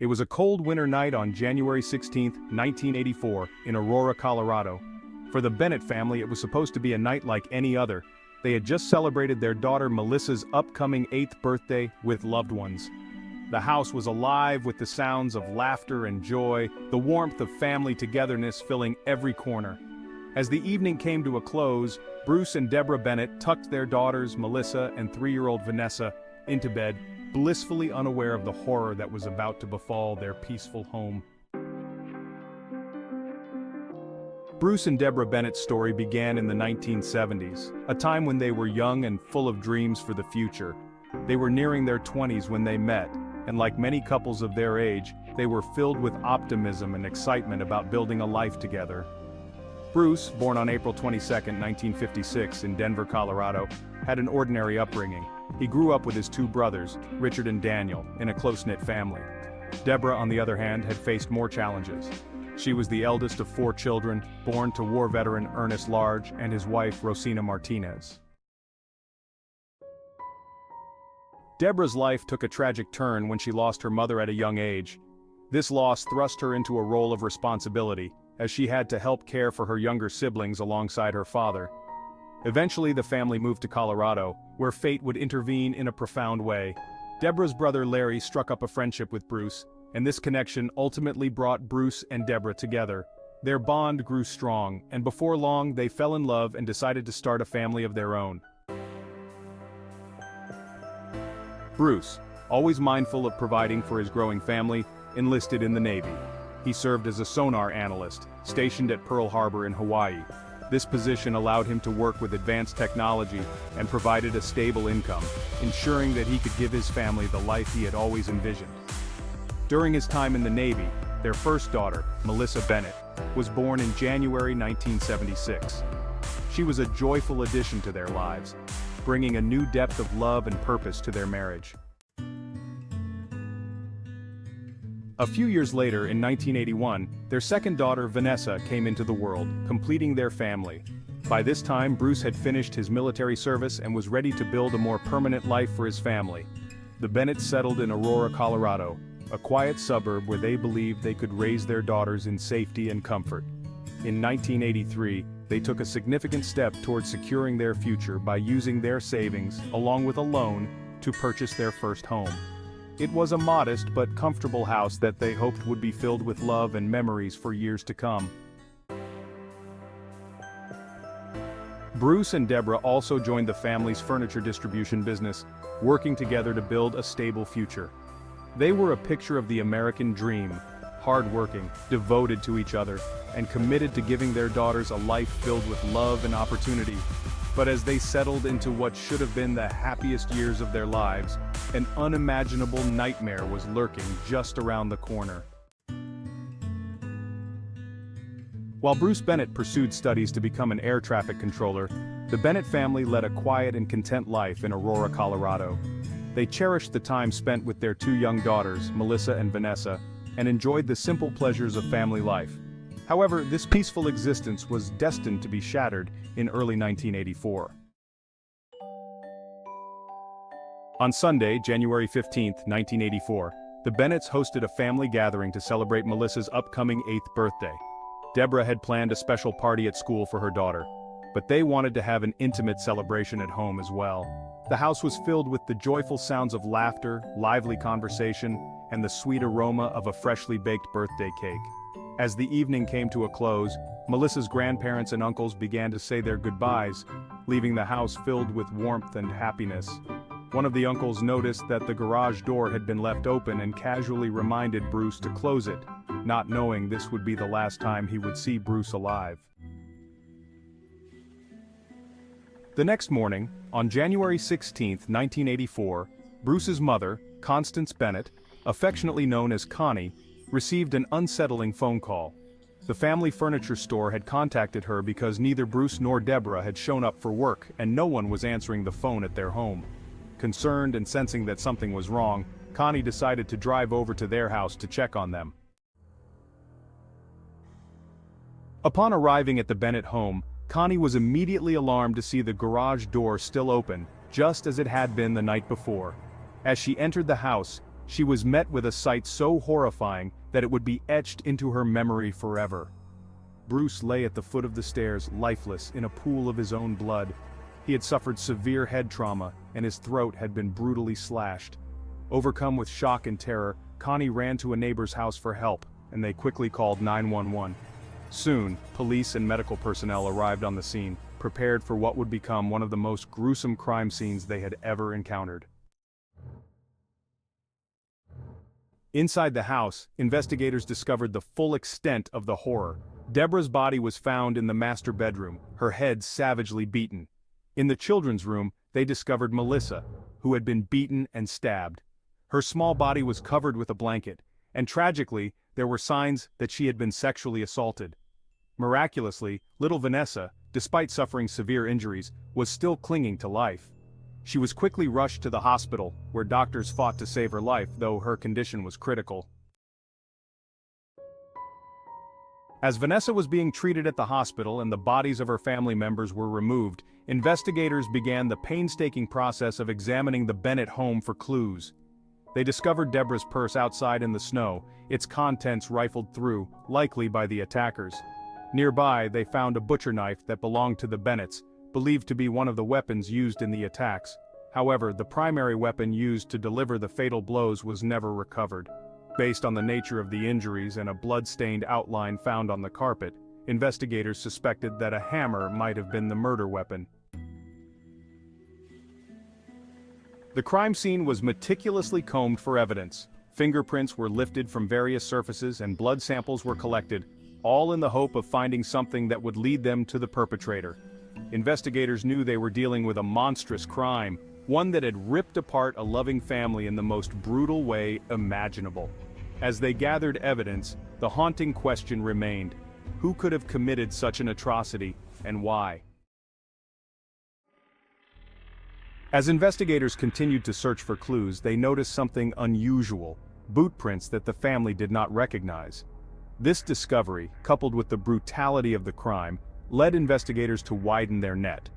It was a cold winter night on January 16, 1984, in Aurora, Colorado. For the Bennett family, it was supposed to be a night like any other. They had just celebrated their daughter Melissa's upcoming 8th birthday with loved ones. The house was alive with the sounds of laughter and joy, the warmth of family togetherness filling every corner. As the evening came to a close, Bruce and Deborah Bennett tucked their daughters Melissa and 3-year-old Vanessa into bed, blissfully unaware of the horror that was about to befall their peaceful home. Bruce and Deborah Bennett's story began in the 1970s, a time when they were young and full of dreams for the future. They were nearing their 20s when they met, and like many couples of their age, they were filled with optimism and excitement about building a life together. Bruce, born on April 22, 1956 in Denver, Colorado, had an ordinary upbringing. He grew up with his 2 brothers, Richard and Daniel, in a close-knit family. Deborah, on the other hand, had faced more challenges. She was the eldest of 4 children, born to war veteran Ernest Large and his wife Rosina Martinez. Deborah's life took a tragic turn when she lost her mother at a young age. This loss thrust her into a role of responsibility, as she had to help care for her younger siblings alongside her father. Eventually the family moved to Colorado, where fate would intervene in a profound way. Deborah's brother Larry struck up a friendship with Bruce, and this connection ultimately brought Bruce and Deborah together. Their bond grew strong, and before long they fell in love and decided to start a family of their own. Bruce, always mindful of providing for his growing family, enlisted in the Navy. He served as a sonar analyst, stationed at Pearl Harbor in Hawaii. This position allowed him to work with advanced technology and provided a stable income, ensuring that he could give his family the life he had always envisioned. During his time in the Navy, their first daughter, Melissa Bennett, was born in January 1976. She was a joyful addition to their lives, bringing a new depth of love and purpose to their marriage. A few years later, in 1981, their second daughter, Vanessa, came into the world, completing their family. By this time, Bruce had finished his military service and was ready to build a more permanent life for his family. The Bennetts settled in Aurora, Colorado, a quiet suburb where they believed they could raise their daughters in safety and comfort. In 1983, they took a significant step towards securing their future by using their savings, along with a loan, to purchase their first home. It was a modest but comfortable house that they hoped would be filled with love and memories for years to come. Bruce and Deborah also joined the family's furniture distribution business, working together to build a stable future. They were a picture of the American dream, hardworking, devoted to each other, and committed to giving their daughters a life filled with love and opportunity. But as they settled into what should have been the happiest years of their lives, an unimaginable nightmare was lurking just around the corner. While Bruce Bennett pursued studies to become an air traffic controller, the Bennett family led a quiet and content life in Aurora, Colorado. They cherished the time spent with their 2 young daughters, Melissa and Vanessa, and enjoyed the simple pleasures of family life. However, this peaceful existence was destined to be shattered in early 1984. On Sunday, January 15, 1984, the Bennetts hosted a family gathering to celebrate Melissa's upcoming 8th birthday. Deborah had planned a special party at school for her daughter, but they wanted to have an intimate celebration at home as well. The house was filled with the joyful sounds of laughter, lively conversation, and the sweet aroma of a freshly baked birthday cake. As the evening came to a close, Melissa's grandparents and uncles began to say their goodbyes, leaving the house filled with warmth and happiness. One of the uncles noticed that the garage door had been left open and casually reminded Bruce to close it, not knowing this would be the last time he would see Bruce alive. The next morning, on January 16, 1984, Bruce's mother, Constance Bennett, affectionately known as Connie, received an unsettling phone call. The family furniture store had contacted her because neither Bruce nor Deborah had shown up for work and no one was answering the phone at their home. Concerned and sensing that something was wrong, Connie decided to drive over to their house to check on them. Upon arriving at the Bennett home, Connie was immediately alarmed to see the garage door still open, just as it had been the night before. As she entered the house, She was met with a sight so horrifying that it would be etched into her memory forever. Bruce lay at the foot of the stairs, lifeless, in a pool of his own blood. He had suffered severe head trauma, and his throat had been brutally slashed. Overcome with shock and terror, Connie ran to a neighbor's house for help, and they quickly called 911. Soon, police and medical personnel arrived on the scene, prepared for what would become one of the most gruesome crime scenes they had ever encountered. Inside the house, investigators discovered the full extent of the horror. Deborah's body was found in the master bedroom, her head savagely beaten. In the children's room, they discovered Melissa, who had been beaten and stabbed. Her small body was covered with a blanket, and tragically, there were signs that she had been sexually assaulted. Miraculously, little Vanessa, despite suffering severe injuries, was still clinging to life. She was quickly rushed to the hospital, where doctors fought to save her life, though her condition was critical. As Vanessa was being treated at the hospital and the bodies of her family members were removed, investigators began the painstaking process of examining the Bennett home for clues. They discovered Deborah's purse outside in the snow, its contents rifled through, likely by the attackers. Nearby, they found a butcher knife that belonged to the Bennetts, believed to be one of the weapons used in the attacks. However, the primary weapon used to deliver the fatal blows was never recovered. Based on the nature of the injuries and a blood-stained outline found on the carpet, investigators suspected that a hammer might have been the murder weapon. The crime scene was meticulously combed for evidence. Fingerprints were lifted from various surfaces and blood samples were collected, all in the hope of finding something that would lead them to the perpetrator. Investigators knew they were dealing with a monstrous crime, one that had ripped apart a loving family in the most brutal way imaginable. As they gathered evidence, the haunting question remained: who could have committed such an atrocity, and why? As investigators continued to search for clues, they noticed something unusual: boot prints that the family did not recognize. This discovery, coupled with the brutality of the crime, led investigators to widen their net.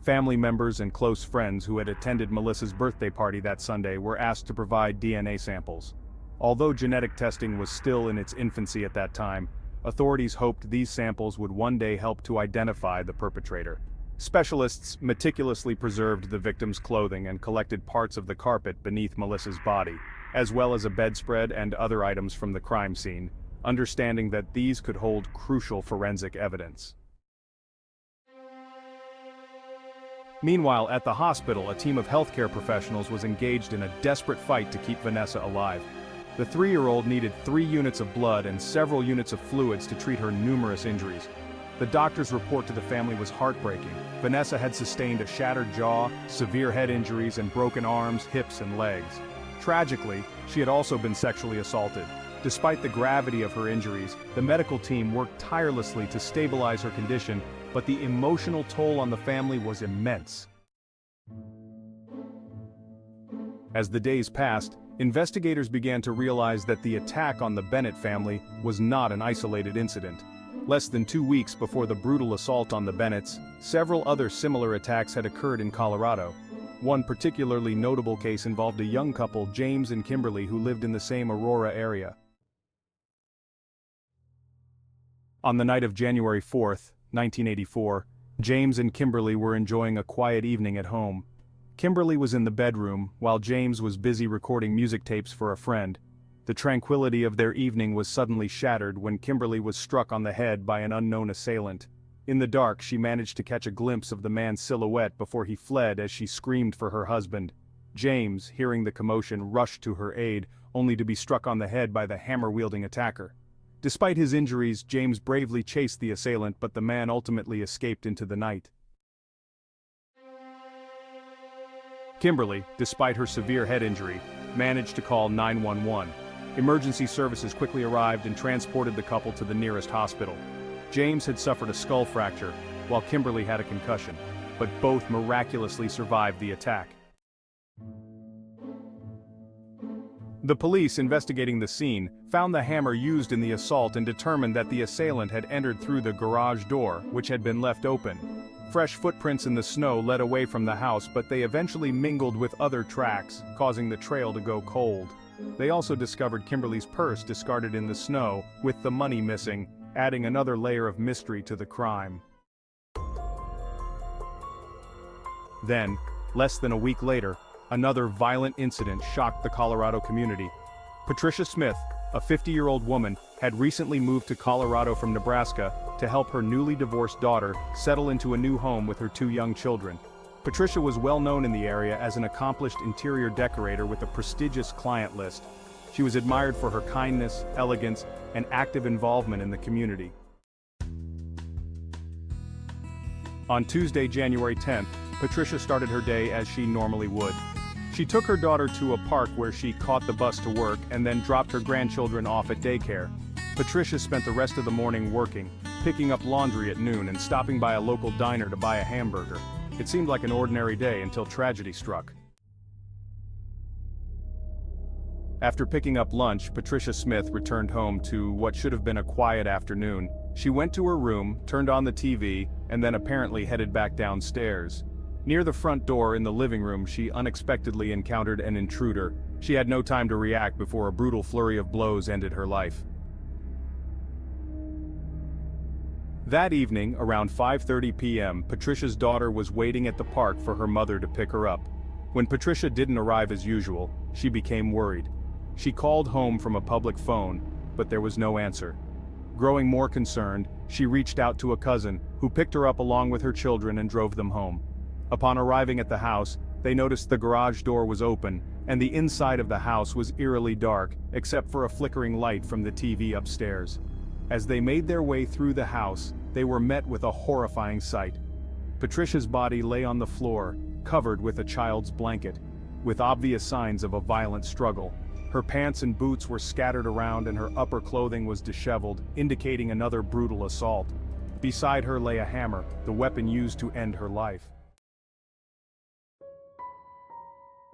Family members and close friends who had attended Melissa's birthday party that Sunday were asked to provide DNA samples. Although genetic testing was still in its infancy at that time, authorities hoped these samples would one day help to identify the perpetrator. Specialists meticulously preserved the victim's clothing and collected parts of the carpet beneath Melissa's body, as well as a bedspread and other items from the crime scene, understanding that these could hold crucial forensic evidence. Meanwhile, at the hospital, a team of healthcare professionals was engaged in a desperate fight to keep Vanessa alive. The 3-year-old needed 3 units of blood and several units of fluids to treat her numerous injuries. The doctor's report to the family was heartbreaking. Vanessa had sustained a shattered jaw, severe head injuries, and broken arms, hips, and legs. Tragically, she had also been sexually assaulted. Despite the gravity of her injuries, the medical team worked tirelessly to stabilize her condition, but the emotional toll on the family was immense. As the days passed, investigators began to realize that the attack on the Bennett family was not an isolated incident. Less than 2 weeks before the brutal assault on the Bennetts, several other similar attacks had occurred in Colorado. One particularly notable case involved a young couple, James and Kimberly, who lived in the same Aurora area. On the night of January 4, 1984, James and Kimberly were enjoying a quiet evening at home. Kimberly was in the bedroom, while James was busy recording music tapes for a friend. The tranquility of their evening was suddenly shattered when Kimberly was struck on the head by an unknown assailant. In the dark, she managed to catch a glimpse of the man's silhouette before he fled as she screamed for her husband. James, hearing the commotion, rushed to her aid, only to be struck on the head by the hammer-wielding attacker. Despite his injuries, James bravely chased the assailant, but the man ultimately escaped into the night. Kimberly, despite her severe head injury, managed to call 911. Emergency services quickly arrived and transported the couple to the nearest hospital. James had suffered a skull fracture, while Kimberly had a concussion, but both miraculously survived the attack. The police investigating the scene found the hammer used in the assault and determined that the assailant had entered through the garage door, which had been left open. Fresh footprints in the snow led away from the house, but they eventually mingled with other tracks, causing the trail to go cold. They also discovered Kimberly's purse discarded in the snow, with the money missing, adding another layer of mystery to the crime. Then, less than a week later, another violent incident shocked the Colorado community. Patricia Smith, a 50-year-old woman, had recently moved to Colorado from Nebraska to help her newly divorced daughter settle into a new home with her 2 young children. Patricia was well known in the area as an accomplished interior decorator with a prestigious client list. She was admired for her kindness, elegance, and active involvement in the community. On Tuesday, January 10th, Patricia started her day as she normally would. She took her daughter to a park where she caught the bus to work and then dropped her grandchildren off at daycare. Patricia spent the rest of the morning working, picking up laundry at noon and stopping by a local diner to buy a hamburger. It seemed like an ordinary day until tragedy struck. After picking up lunch, Patricia Smith returned home to what should have been a quiet afternoon. She went to her room, turned on the TV, and then apparently headed back downstairs. Near the front door in the living room, she unexpectedly encountered an intruder. She had no time to react before a brutal flurry of blows ended her life. That evening, around 5:30 p.m., Patricia's daughter was waiting at the park for her mother to pick her up. When Patricia didn't arrive as usual, she became worried. She called home from a public phone, but there was no answer. Growing more concerned, she reached out to a cousin, who picked her up along with her children and drove them home. Upon arriving at the house, they noticed the garage door was open, and the inside of the house was eerily dark, except for a flickering light from the TV upstairs. As they made their way through the house, they were met with a horrifying sight. Patricia's body lay on the floor, covered with a child's blanket, with obvious signs of a violent struggle. Her pants and boots were scattered around and her upper clothing was disheveled, indicating another brutal assault. Beside her lay a hammer, the weapon used to end her life.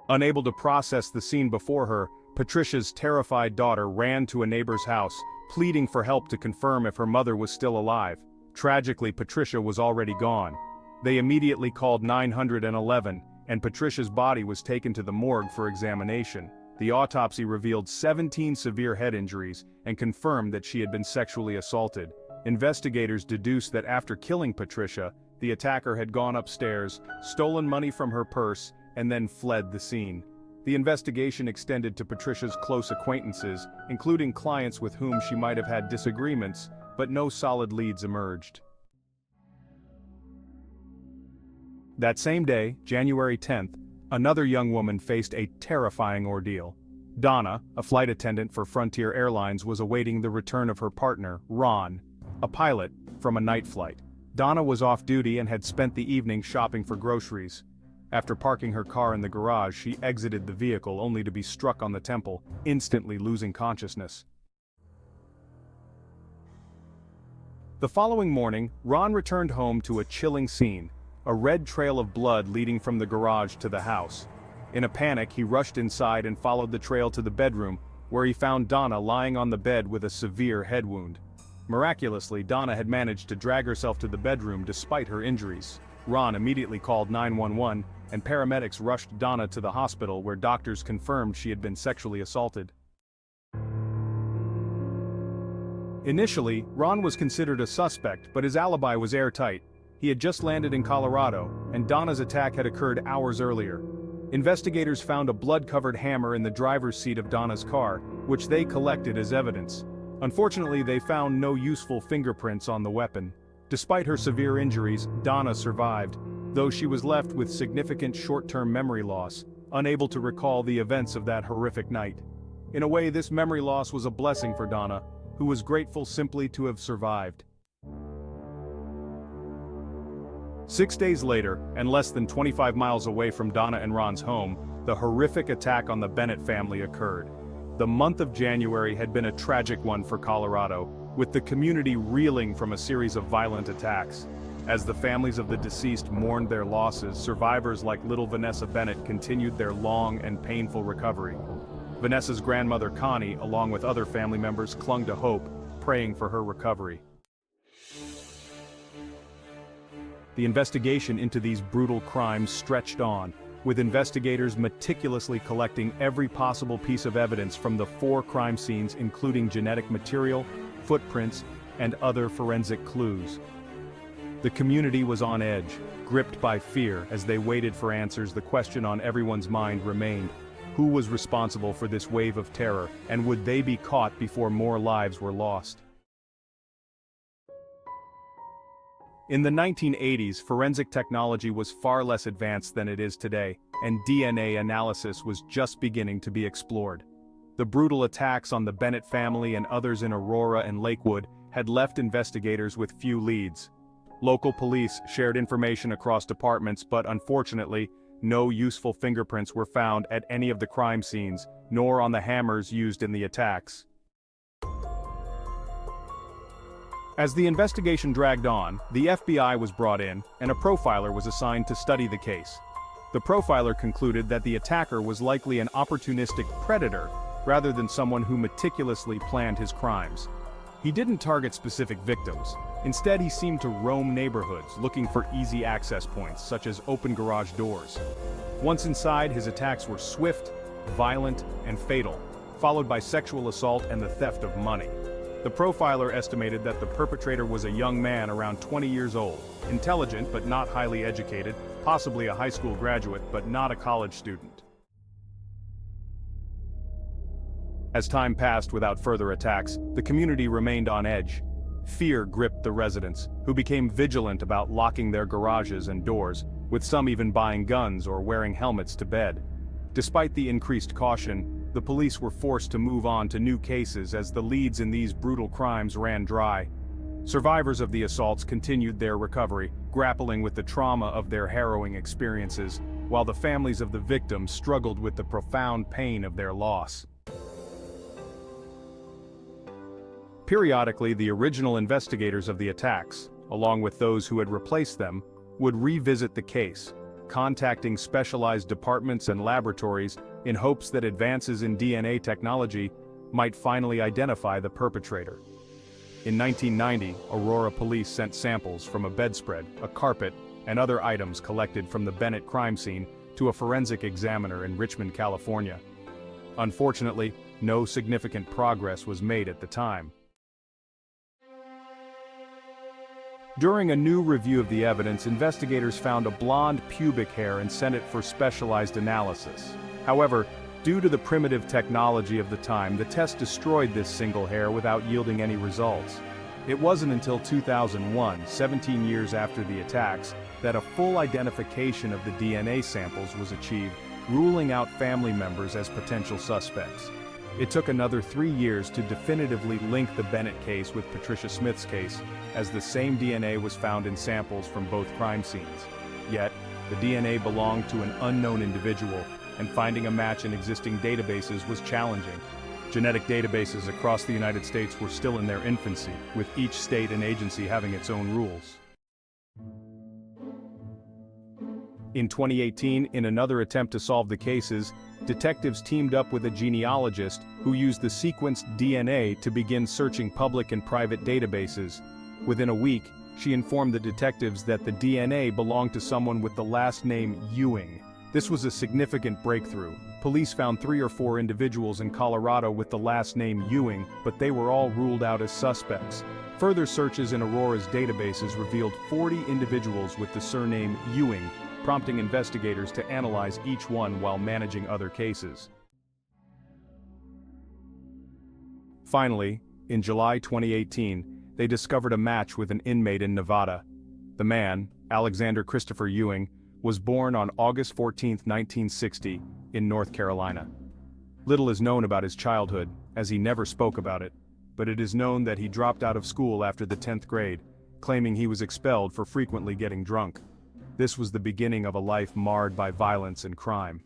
Unable to process the scene before her, Patricia's terrified daughter ran to a neighbor's house, pleading for help to confirm if her mother was still alive. Tragically, Patricia was already gone. They immediately called 911, and Patricia's body was taken to the morgue for examination. The autopsy revealed 17 severe head injuries and confirmed that she had been sexually assaulted. Investigators deduced that after killing Patricia, the attacker had gone upstairs, stolen money from her purse, and then fled the scene. The investigation extended to Patricia's close acquaintances, including clients with whom she might have had disagreements, but no solid leads emerged. That same day, January 10th, another young woman faced a terrifying ordeal. Donna, a flight attendant for Frontier Airlines, was awaiting the return of her partner, Ron, a pilot, from a night flight. Donna was off duty and had spent the evening shopping for groceries. After parking her car in the garage, she exited the vehicle only to be struck on the temple, instantly losing consciousness. The following morning, Ron returned home to a chilling scene, a red trail of blood leading from the garage to the house. In a panic, he rushed inside and followed the trail to the bedroom, where he found Donna lying on the bed with a severe head wound. Miraculously, Donna had managed to drag herself to the bedroom despite her injuries. Ron immediately called 911, and paramedics rushed Donna to the hospital where doctors confirmed she had been sexually assaulted. Initially, Ron was considered a suspect, but his alibi was airtight. He had just landed in Colorado, and Donna's attack had occurred hours earlier. Investigators found a blood-covered hammer in the driver's seat of Donna's car, which they collected as evidence. Unfortunately, they found no useful fingerprints on the weapon. Despite her severe injuries, Donna survived, though she was left with significant short-term memory loss, unable to recall the events of that horrific night. In a way, this memory loss was a blessing for Donna, who was grateful simply to have survived. 6 days later, and less than 25 miles away from Donna and Ron's home, the horrific attack on the Bennett family occurred. The month of January had been a tragic one for Colorado, with the community reeling from a series of violent attacks. As the families of the deceased mourned their losses, survivors like little Vanessa Bennett continued their long and painful recovery. Vanessa's grandmother Connie, along with other family members, clung to hope, praying for her recovery. The investigation into these brutal crimes stretched on, with investigators meticulously collecting every possible piece of evidence from the 4 crime scenes, including genetic material, footprints, and other forensic clues. The community was on edge, gripped by fear as they waited for answers. The question on everyone's mind remained: who was responsible for this wave of terror, and would they be caught before more lives were lost? In the 1980s, forensic technology was far less advanced than it is today, and DNA analysis was just beginning to be explored. The brutal attacks on the Bennett family and others in Aurora and Lakewood had left investigators with few leads. Local police shared information across departments, but unfortunately, no useful fingerprints were found at any of the crime scenes, nor on the hammers used in the attacks. As the investigation dragged on, the FBI was brought in, and a profiler was assigned to study the case. The profiler concluded that the attacker was likely an opportunistic predator, rather than someone who meticulously planned his crimes. He didn't target specific victims. Instead, he seemed to roam neighborhoods, looking for easy access points, such as open garage doors. Once inside, his attacks were swift, violent, and fatal, followed by sexual assault and the theft of money. The profiler estimated that the perpetrator was a young man around 20 years old, intelligent but not highly educated, possibly a high school graduate but not a college student. As time passed without further attacks, the community remained on edge. Fear gripped the residents, who became vigilant about locking their garages and doors, with some even buying guns or wearing helmets to bed. Despite the increased caution, the police were forced to move on to new cases as the leads in these brutal crimes ran dry. Survivors of the assaults continued their recovery, grappling with the trauma of their harrowing experiences, while the families of the victims struggled with the profound pain of their loss. Periodically, the original investigators of the attacks, along with those who had replaced them, would revisit the case, contacting specialized departments and laboratories in hopes that advances in DNA technology might finally identify the perpetrator. In 1990, Aurora police sent samples from a bedspread, a carpet, and other items collected from the Bennett crime scene to a forensic examiner in Richmond, California. Unfortunately, no significant progress was made at the time. During a new review of the evidence, investigators found a blonde pubic hair and sent it for specialized analysis. However, due to the primitive technology of the time, the test destroyed this single hair without yielding any results. It wasn't until 2001, 17 years after the attacks, that a full identification of the DNA samples was achieved, ruling out family members as potential suspects. It took another 3 years to definitively link the Bennett case with Patricia Smith's case, as the same DNA was found in samples from both crime scenes. Yet, the DNA belonged to an unknown individual, and finding a match in existing databases was challenging. Genetic databases across the United States were still in their infancy, with each state and agency having its own rules. In 2018, in another attempt to solve the cases, detectives teamed up with a genealogist who used the sequenced DNA to begin searching public and private databases. Within a week, she informed the detectives that the DNA belonged to someone with the last name Ewing. This was a significant breakthrough. Police found 3 or 4 individuals in Colorado with the last name Ewing, but they were all ruled out as suspects. Further searches in Aurora's databases revealed 40 individuals with the surname Ewing, prompting investigators to analyze each one while managing other cases. Finally, in July 2018, they discovered a match with an inmate in Nevada. The man, Alexander Christopher Ewing, was born on August 14, 1960, in North Carolina. Little is known about his childhood, as he never spoke about it, but it is known that he dropped out of school after the 10th grade, claiming he was expelled for frequently getting drunk. This was the beginning of a life marred by violence and crime.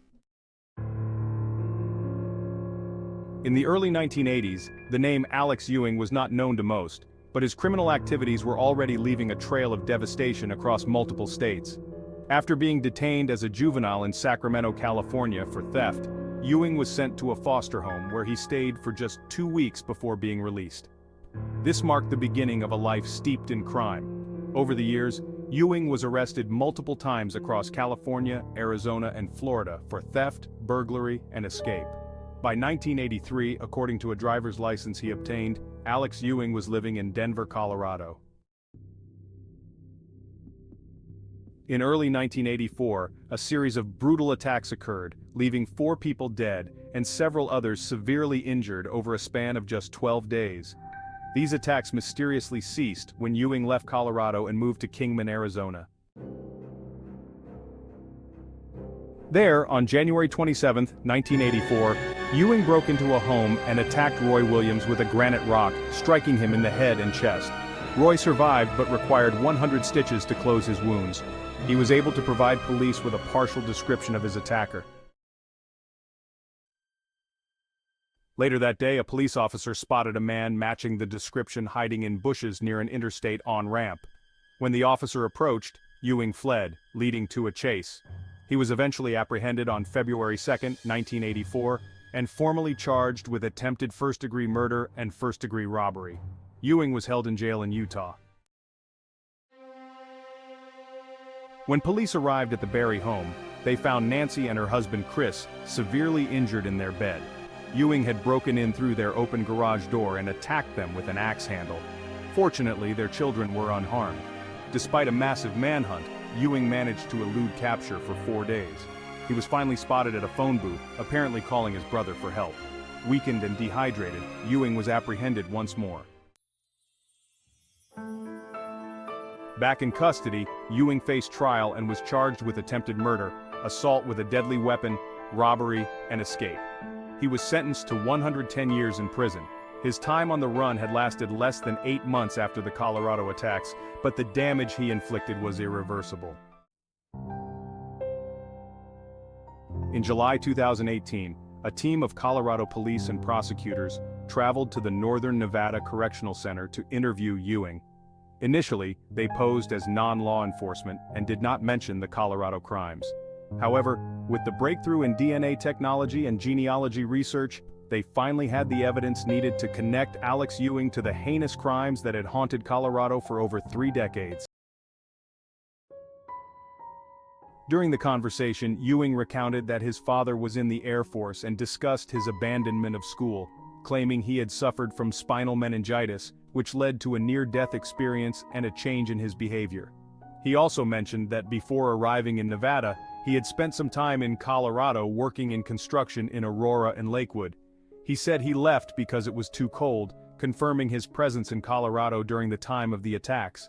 In the early 1980s, the name Alex Ewing was not known to most, but his criminal activities were already leaving a trail of devastation across multiple states. After being detained as a juvenile in Sacramento, California for theft, Ewing was sent to a foster home where he stayed for just 2 weeks before being released. This marked the beginning of a life steeped in crime. Over the years, Ewing was arrested multiple times across California, Arizona, and Florida for theft, burglary, and escape. By 1983, according to a driver's license he obtained, Alex Ewing was living in Denver, Colorado. In early 1984, a series of brutal attacks occurred, leaving 4 people dead and several others severely injured over a span of just 12 days. These attacks mysteriously ceased when Ewing left Colorado and moved to Kingman, Arizona. There, on January 27, 1984, Ewing broke into a home and attacked Roy Williams with a granite rock, striking him in the head and chest. Roy survived but required 100 stitches to close his wounds. He was able to provide police with a partial description of his attacker. Later that day, a police officer spotted a man matching the description hiding in bushes near an interstate on-ramp. When the officer approached, Ewing fled, leading to a chase. He was eventually apprehended on February 2, 1984, and formally charged with attempted first-degree murder and first-degree robbery. Ewing was held in jail in Utah. When police arrived at the Berry home, they found Nancy and her husband Chris severely injured in their bed. Ewing had broken in through their open garage door and attacked them with an axe handle. Fortunately, their children were unharmed. Despite a massive manhunt, Ewing managed to elude capture for 4 days. He was finally spotted at a phone booth, apparently calling his brother for help. Weakened and dehydrated, Ewing was apprehended once more. Back in custody, Ewing faced trial and was charged with attempted murder, assault with a deadly weapon, robbery, and escape. He was sentenced to 110 years in prison. His time on the run had lasted less than 8 months after the Colorado attacks, but the damage he inflicted was irreversible. In July 2018, a team of Colorado police and prosecutors traveled to the Northern Nevada Correctional Center to interview Ewing. Initially, they posed as non-law enforcement and did not mention the Colorado crimes. However, with the breakthrough in DNA technology and genealogy research, they finally had the evidence needed to connect Alex Ewing to the heinous crimes that had haunted Colorado for over 3 decades. During the conversation, Ewing recounted that his father was in the Air Force and discussed his abandonment of school, claiming he had suffered from spinal meningitis, which led to a near-death experience and a change in his behavior. He also mentioned that before arriving in Nevada, he had spent some time in Colorado working in construction in Aurora and Lakewood. He said he left because it was too cold, confirming his presence in Colorado during the time of the attacks.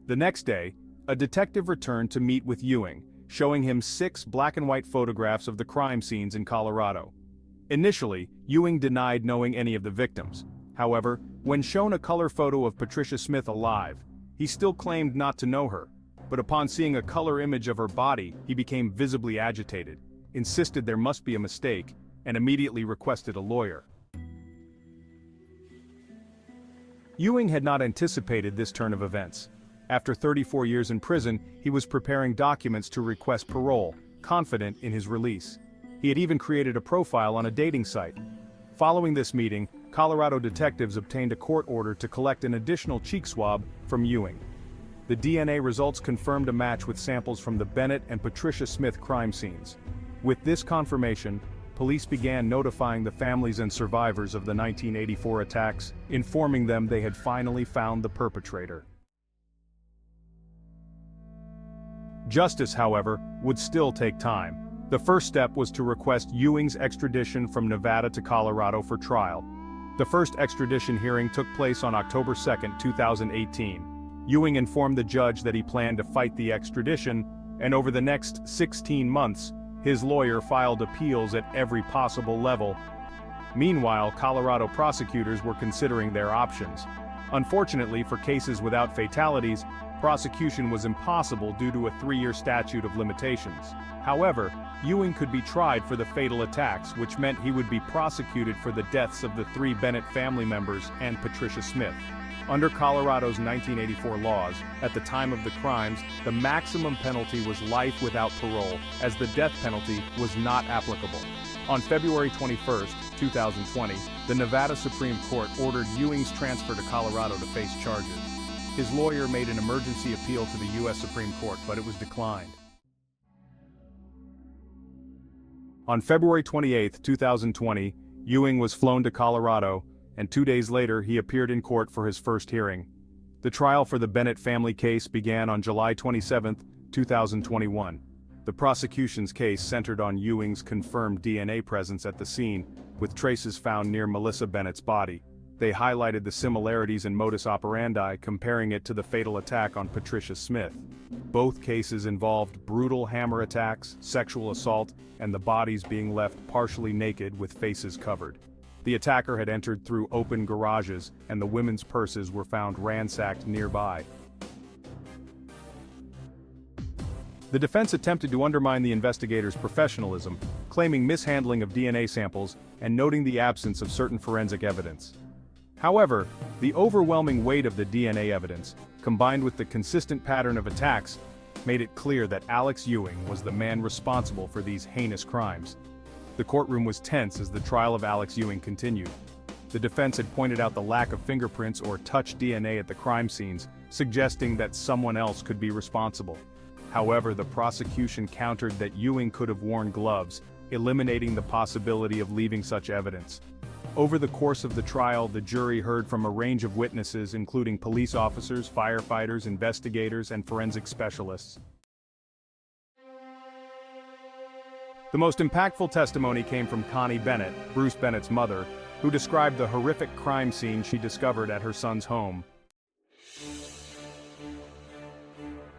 The next day, a detective returned to meet with Ewing, showing him 6 black-and-white photographs of the crime scenes in Colorado. Initially, Ewing denied knowing any of the victims. However, when shown a color photo of Patricia Smith alive, he still claimed not to know her. But upon seeing a color image of her body, he became visibly agitated, insisted there must be a mistake, and immediately requested a lawyer. Ewing had not anticipated this turn of events. After 34 years in prison, he was preparing documents to request parole, confident in his release. He had even created a profile on a dating site. Following this meeting, Colorado detectives obtained a court order to collect an additional cheek swab from Ewing. The DNA results confirmed a match with samples from the Bennett and Patricia Smith crime scenes. With this confirmation, police began notifying the families and survivors of the 1984 attacks, informing them they had finally found the perpetrator. Justice, however, would still take time. The first step was to request Ewing's extradition from Nevada to Colorado for trial. The first extradition hearing took place on October 2, 2018. Ewing informed the judge that he planned to fight the extradition, and over the next 16 months, his lawyer filed appeals at every possible level. Meanwhile, Colorado prosecutors were considering their options. Unfortunately, for cases without fatalities, prosecution was impossible due to a 3-year statute of limitations. However, Ewing could be tried for the fatal attacks, which meant he would be prosecuted for the deaths of the 3 Bennett family members and Patricia Smith. Under Colorado's 1984 laws, at the time of the crimes, the maximum penalty was life without parole, as the death penalty was not applicable. On February 21, 2020, the Nevada Supreme Court ordered Ewing's transfer to Colorado to face charges. His lawyer made an emergency appeal to the U.S. Supreme Court, but it was declined. On February 28, 2020, Ewing was flown to Colorado, and 2 days later he appeared in court for his first hearing. The trial for the Bennett family case began on July 27, 2021. The prosecution's case centered on Ewing's confirmed DNA presence at the scene, with traces found near Melissa Bennett's body. They highlighted the similarities in modus operandi, comparing it to the fatal attack on Patricia Smith. Both cases involved brutal hammer attacks, sexual assault, and the bodies being left partially naked with faces covered. The attacker had entered through open garages, and the women's purses were found ransacked nearby. The defense attempted to undermine the investigators' professionalism, claiming mishandling of DNA samples and noting the absence of certain forensic evidence. However, the overwhelming weight of the DNA evidence, combined with the consistent pattern of attacks, made it clear that Alex Ewing was the man responsible for these heinous crimes. The courtroom was tense as the trial of Alex Ewing continued. The defense had pointed out the lack of fingerprints or touch DNA at the crime scenes, suggesting that someone else could be responsible. However, the prosecution countered that Ewing could have worn gloves, eliminating the possibility of leaving such evidence. Over the course of the trial, the jury heard from a range of witnesses, including police officers, firefighters, investigators, and forensic specialists. The most impactful testimony came from Connie Bennett, Bruce Bennett's mother, who described the horrific crime scene she discovered at her son's home.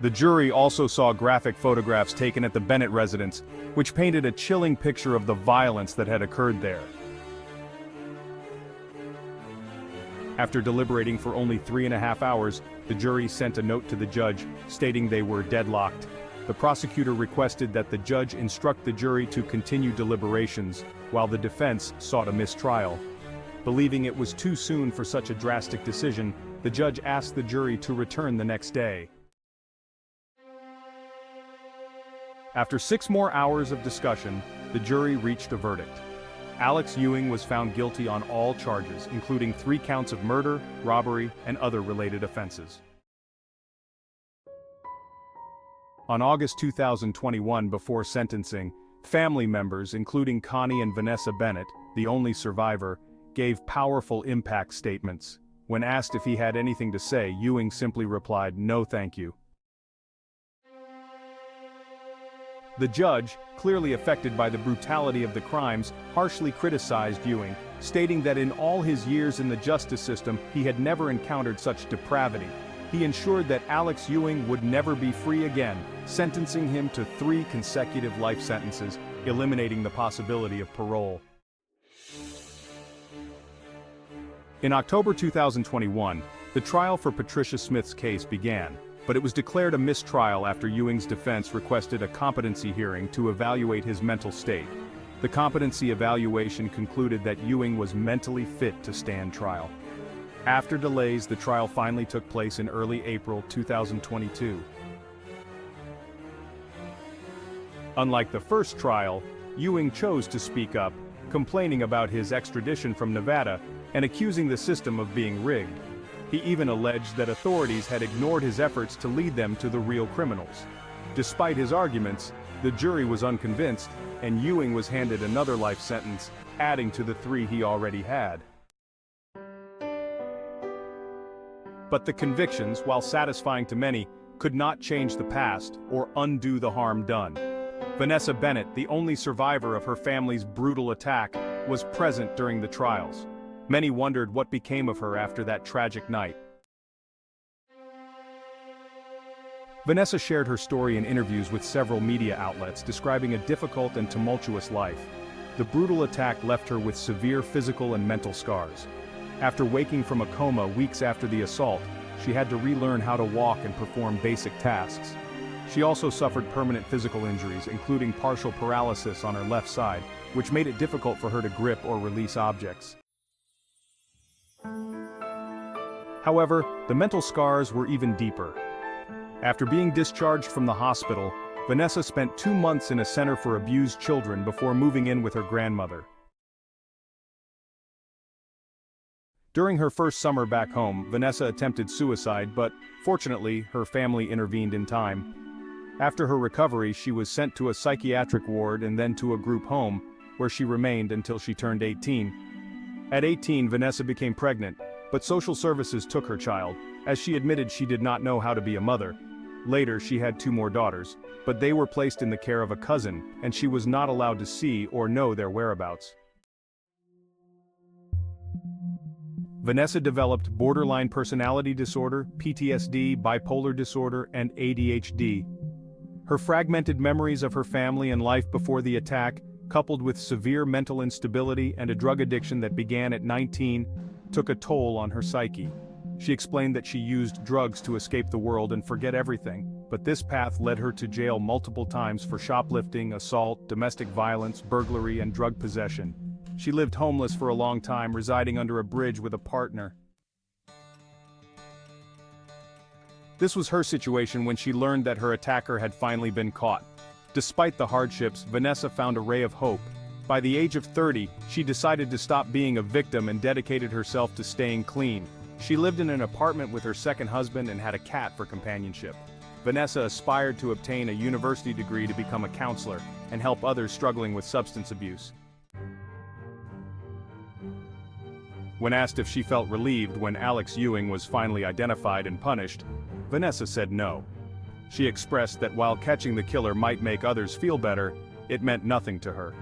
The jury also saw graphic photographs taken at the Bennett residence, which painted a chilling picture of the violence that had occurred there. After deliberating for only 3.5 hours, the jury sent a note to the judge, stating they were deadlocked. The prosecutor requested that the judge instruct the jury to continue deliberations, while the defense sought a mistrial. Believing it was too soon for such a drastic decision, the judge asked the jury to return the next day. After 6 more hours of discussion, the jury reached a verdict. Alex Ewing was found guilty on all charges, including 3 counts of murder, robbery, and other related offenses. On August 2021, before sentencing, family members, including Connie and Vanessa Bennett, the only survivor, gave powerful impact statements. When asked if he had anything to say, Ewing simply replied, "No, thank you." The judge, clearly affected by the brutality of the crimes, harshly criticized Ewing, stating that in all his years in the justice system, he had never encountered such depravity. He ensured that Alex Ewing would never be free again, sentencing him to 3 consecutive life sentences, eliminating the possibility of parole. In October 2021, the trial for Patricia Smith's case began, but it was declared a mistrial after Ewing's defense requested a competency hearing to evaluate his mental state. The competency evaluation concluded that Ewing was mentally fit to stand trial. After delays, the trial finally took place in early April 2022. Unlike the first trial, Ewing chose to speak up, complaining about his extradition from Nevada and accusing the system of being rigged. He even alleged that authorities had ignored his efforts to lead them to the real criminals. Despite his arguments, the jury was unconvinced, and Ewing was handed another life sentence, adding to the 3 he already had. But the convictions, while satisfying to many, could not change the past or undo the harm done. Vanessa Bennett, the only survivor of her family's brutal attack, was present during the trials. Many wondered what became of her after that tragic night. Vanessa shared her story in interviews with several media outlets, describing a difficult and tumultuous life. The brutal attack left her with severe physical and mental scars. After waking from a coma weeks after the assault, she had to relearn how to walk and perform basic tasks. She also suffered permanent physical injuries, including partial paralysis on her left side, which made it difficult for her to grip or release objects. However, the mental scars were even deeper. After being discharged from the hospital, Vanessa spent 2 months in a center for abused children before moving in with her grandmother. During her first summer back home, Vanessa attempted suicide, but fortunately, her family intervened in time. After her recovery, she was sent to a psychiatric ward and then to a group home, where she remained until she turned 18. At 18, Vanessa became pregnant, but social services took her child, as she admitted she did not know how to be a mother. Later, she had 2 more daughters, but they were placed in the care of a cousin, and she was not allowed to see or know their whereabouts. Vanessa developed borderline personality disorder, PTSD, bipolar disorder, and ADHD. Her fragmented memories of her family and life before the attack, coupled with severe mental instability and a drug addiction that began at 19, took a toll on her psyche. She explained that she used drugs to escape the world and forget everything, but this path led her to jail multiple times for shoplifting, assault, domestic violence, burglary, and drug possession. She lived homeless for a long time, residing under a bridge with a partner. This was her situation when she learned that her attacker had finally been caught. Despite the hardships, Vanessa found a ray of hope. By the age of 30, she decided to stop being a victim and dedicated herself to staying clean. She lived in an apartment with her second husband and had a cat for companionship. Vanessa aspired to obtain a university degree to become a counselor and help others struggling with substance abuse. When asked if she felt relieved when Alex Ewing was finally identified and punished, Vanessa said no. She expressed that while catching the killer might make others feel better, it meant nothing to her.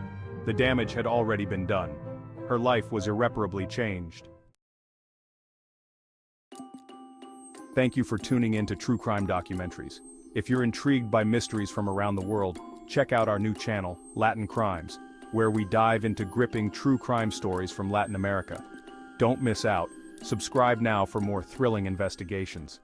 The damage had already been done. Her life was irreparably changed. Thank you for tuning in to True Crime Documentaries. If you're intrigued by mysteries from around the world, check out our new channel, Latin Crimes, where we dive into gripping true crime stories from Latin America. Don't miss out. Subscribe now for more thrilling investigations.